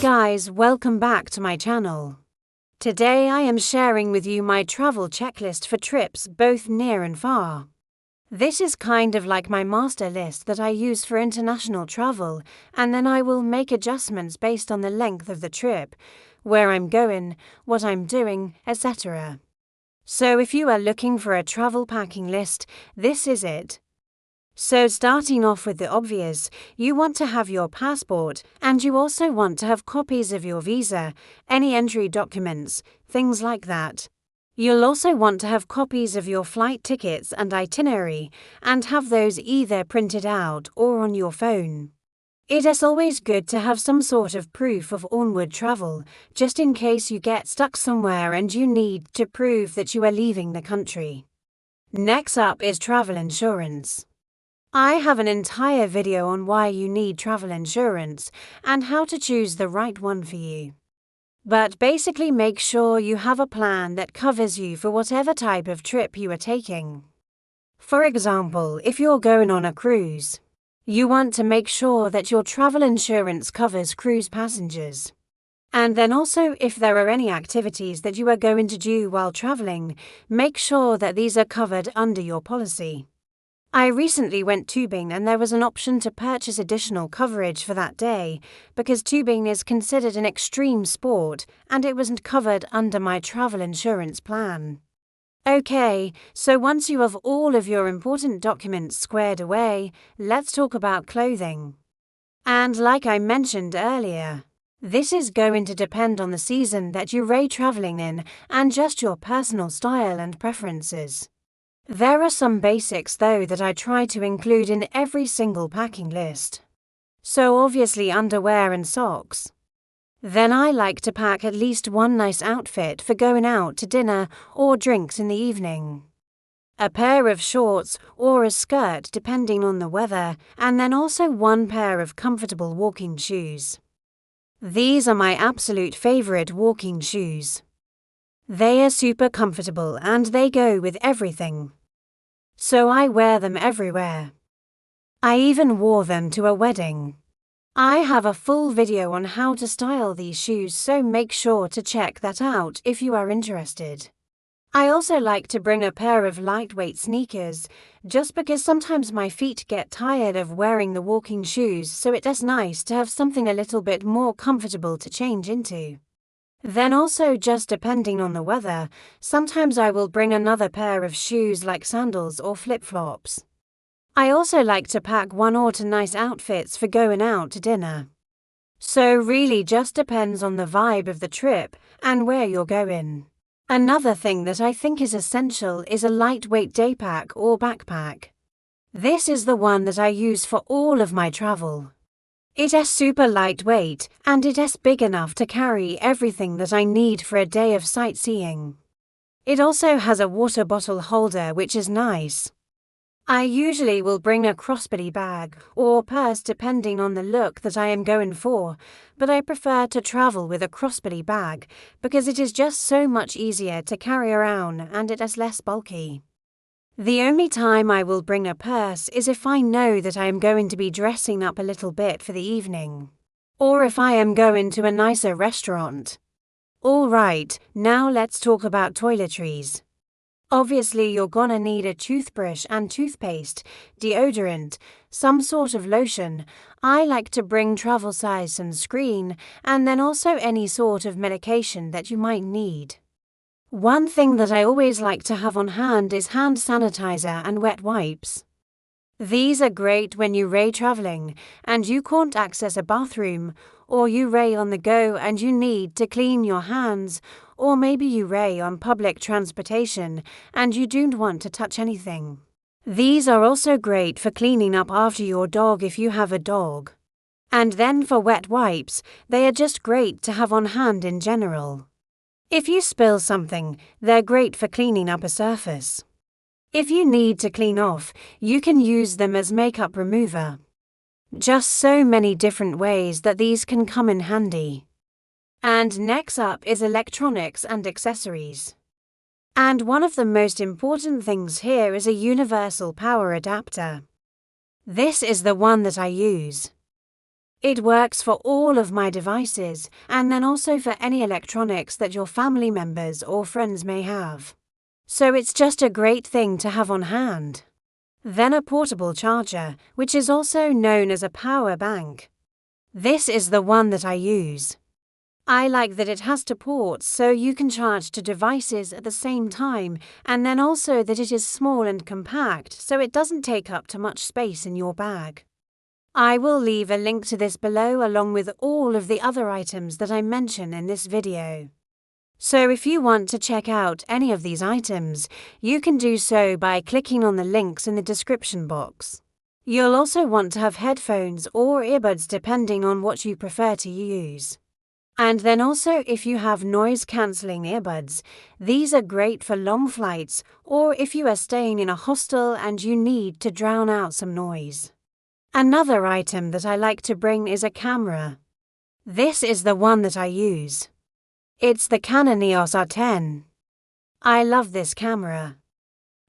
guys, welcome back to my channel. Today I am sharing with you my travel checklist for trips both near and far. This is kind of like my master list that I use for international travel, and then I will make adjustments based on the length of the trip, where I'm going, what I'm doing, etc. So if you are looking for a travel packing list, this is it. So starting off with the obvious, you want to have your passport, and you also want to have copies of your visa, any entry documents, things like that. You'll also want to have copies of your flight tickets and itinerary, and have those either printed out or on your phone. It is always good to have some sort of proof of onward travel, just in case you get stuck somewhere and you need to prove that you are leaving the country. Next up is travel insurance. I have an entire video on why you need travel insurance and how to choose the right one for you. But basically make sure you have a plan that covers you for whatever type of trip you are taking. For example, if you're going on a cruise, you want to make sure that your travel insurance covers cruise passengers. And then also, if there are any activities that you are going to do while traveling, make sure that these are covered under your policy. I recently went tubing and there was an option to purchase additional coverage for that day because tubing is considered an extreme sport and it wasn't covered under my travel insurance plan. Okay, so once you have all of your important documents squared away, let's talk about clothing. And like I mentioned earlier, this is going to depend on the season that you're traveling in and just your personal style and preferences. There are some basics though that I try to include in every single packing list. So obviously underwear and socks. Then I like to pack at least one nice outfit for going out to dinner or drinks in the evening. A pair of shorts or a skirt depending on the weather, and then also one pair of comfortable walking shoes. These are my absolute favorite walking shoes. They are super comfortable and they go with everything. So I wear them everywhere. I even wore them to a wedding. I have a full video on how to style these shoes, so make sure to check that out if you are interested. I also like to bring a pair of lightweight sneakers, just because sometimes my feet get tired of wearing the walking shoes, so it is nice to have something a little bit more comfortable to change into. Then also, just depending on the weather, sometimes I will bring another pair of shoes like sandals or flip-flops. I also like to pack one or two nice outfits for going out to dinner. So really just depends on the vibe of the trip and where you're going. Another thing that I think is essential is a lightweight day pack or backpack. This is the one that I use for all of my travel. It is super lightweight and it is big enough to carry everything that I need for a day of sightseeing. It also has a water bottle holder, which is nice. I usually will bring a crossbody bag or purse depending on the look that I am going for, but I prefer to travel with a crossbody bag because it is just so much easier to carry around and it is less bulky. The only time I will bring a purse is if I know that I am going to be dressing up a little bit for the evening, or if I am going to a nicer restaurant. Alright, now let's talk about toiletries. Obviously you're gonna need a toothbrush and toothpaste, deodorant, some sort of lotion. I like to bring travel size sunscreen, and then also any sort of medication that you might need. One thing that I always like to have on hand is hand sanitizer and wet wipes. These are great when you're traveling and you can't access a bathroom, or you're on the go and you need to clean your hands, or maybe you're on public transportation and you don't want to touch anything. These are also great for cleaning up after your dog if you have a dog. And then for wet wipes, they are just great to have on hand in general. If you spill something, they're great for cleaning up a surface. If you need to clean off, you can use them as makeup remover. Just so many different ways that these can come in handy. And next up is electronics and accessories. And one of the most important things here is a universal power adapter. This is the one that I use. It works for all of my devices and then also for any electronics that your family members or friends may have. So it's just a great thing to have on hand. Then a portable charger, which is also known as a power bank. This is the one that I use. I like that it has two ports so you can charge two devices at the same time, and then also that it is small and compact so it doesn't take up too much space in your bag. I will leave a link to this below along with all of the other items that I mention in this video. So if you want to check out any of these items, you can do so by clicking on the links in the description box. You'll also want to have headphones or earbuds depending on what you prefer to use. And then also if you have noise-cancelling earbuds, these are great for long flights or if you are staying in a hostel and you need to drown out some noise. Another item that I like to bring is a camera. This is the one that I use. It's the Canon EOS R10. I love this camera.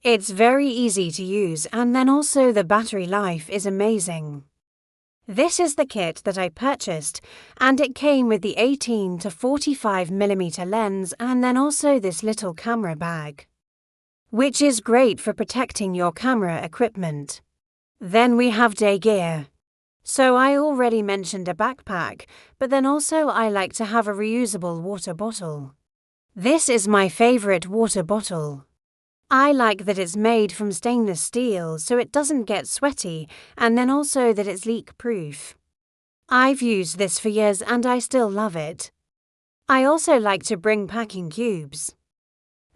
It's very easy to use and then also the battery life is amazing. This is the kit that I purchased and it came with the 18 to 45mm lens and then also this little camera bag, which is great for protecting your camera equipment. Then we have day gear. So I already mentioned a backpack, but then also I like to have a reusable water bottle. This is my favorite water bottle. I like that it's made from stainless steel so it doesn't get sweaty and then also that it's leak-proof. I've used this for years and I still love it. I also like to bring packing cubes.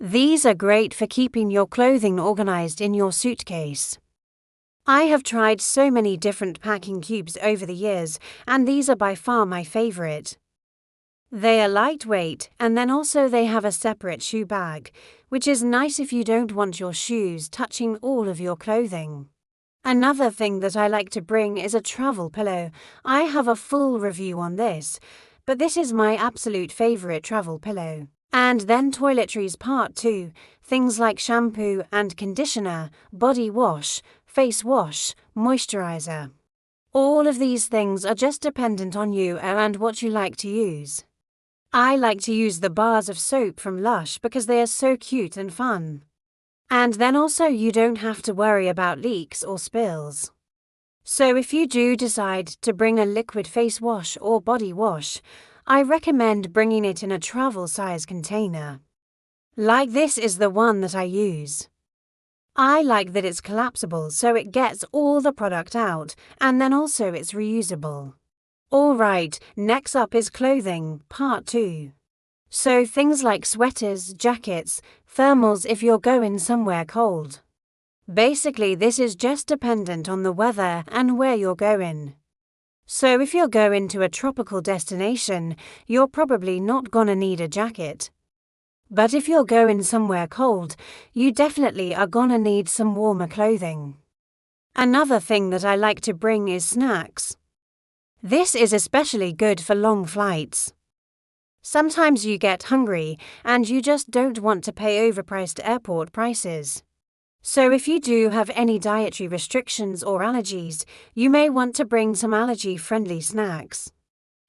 These are great for keeping your clothing organized in your suitcase. I have tried so many different packing cubes over the years and these are by far my favorite. They are lightweight and then also they have a separate shoe bag, which is nice if you don't want your shoes touching all of your clothing. Another thing that I like to bring is a travel pillow. I have a full review on this, but this is my absolute favorite travel pillow. And then toiletries part 2, things like shampoo and conditioner, body wash, face wash, moisturizer. All of these things are just dependent on you and what you like to use. I like to use the bars of soap from Lush because they are so cute and fun. And then also you don't have to worry about leaks or spills. So if you do decide to bring a liquid face wash or body wash, I recommend bringing it in a travel size container. Like this is the one that I use. I like that it's collapsible so it gets all the product out and then also it's reusable. Alright, next up is clothing, part 2. So things like sweaters, jackets, thermals if you're going somewhere cold. Basically this is just dependent on the weather and where you're going. So if you're going to a tropical destination, you're probably not gonna need a jacket. But if you're going somewhere cold, you definitely are gonna need some warmer clothing. Another thing that I like to bring is snacks. This is especially good for long flights. Sometimes you get hungry and you just don't want to pay overpriced airport prices. So if you do have any dietary restrictions or allergies, you may want to bring some allergy-friendly snacks.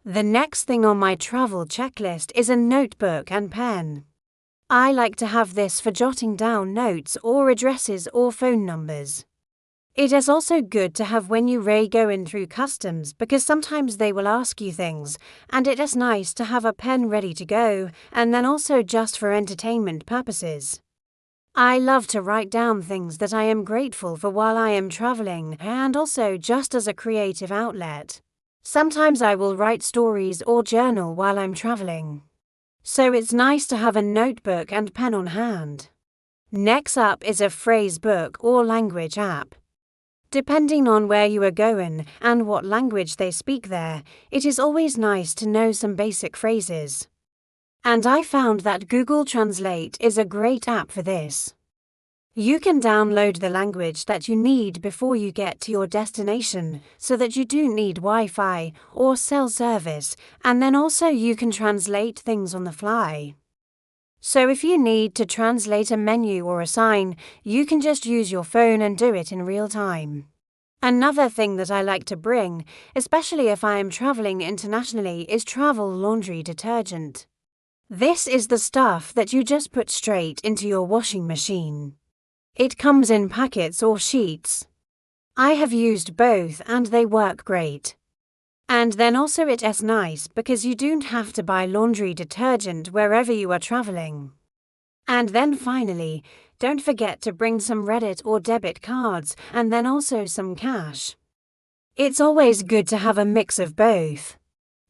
The next thing on my travel checklist is a notebook and pen. I like to have this for jotting down notes or addresses or phone numbers. It is also good to have when you go in through customs because sometimes they will ask you things and it is nice to have a pen ready to go and then also just for entertainment purposes. I love to write down things that I am grateful for while I am traveling and also just as a creative outlet. Sometimes I will write stories or journal while I'm traveling. So it's nice to have a notebook and pen on hand. Next up is a phrase book or language app. Depending on where you are going and what language they speak there, it is always nice to know some basic phrases. And I found that Google Translate is a great app for this. You can download the language that you need before you get to your destination so that you don't need Wi-Fi or cell service, and then also you can translate things on the fly. So if you need to translate a menu or a sign, you can just use your phone and do it in real time. Another thing that I like to bring, especially if I am traveling internationally, is travel laundry detergent. This is the stuff that you just put straight into your washing machine. It comes in packets or sheets. I have used both and they work great. And then also it's nice because you don't have to buy laundry detergent wherever you are traveling. And then finally, don't forget to bring some Reddit or debit cards and then also some cash. It's always good to have a mix of both.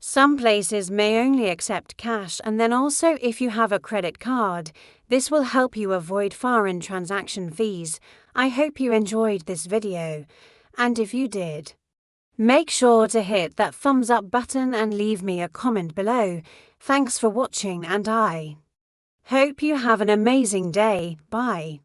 Some places may only accept cash, and then also if you have a credit card, this will help you avoid foreign transaction fees. I hope you enjoyed this video, and if you did, make sure to hit that thumbs up button and leave me a comment below. Thanks for watching and I hope you have an amazing day. Bye.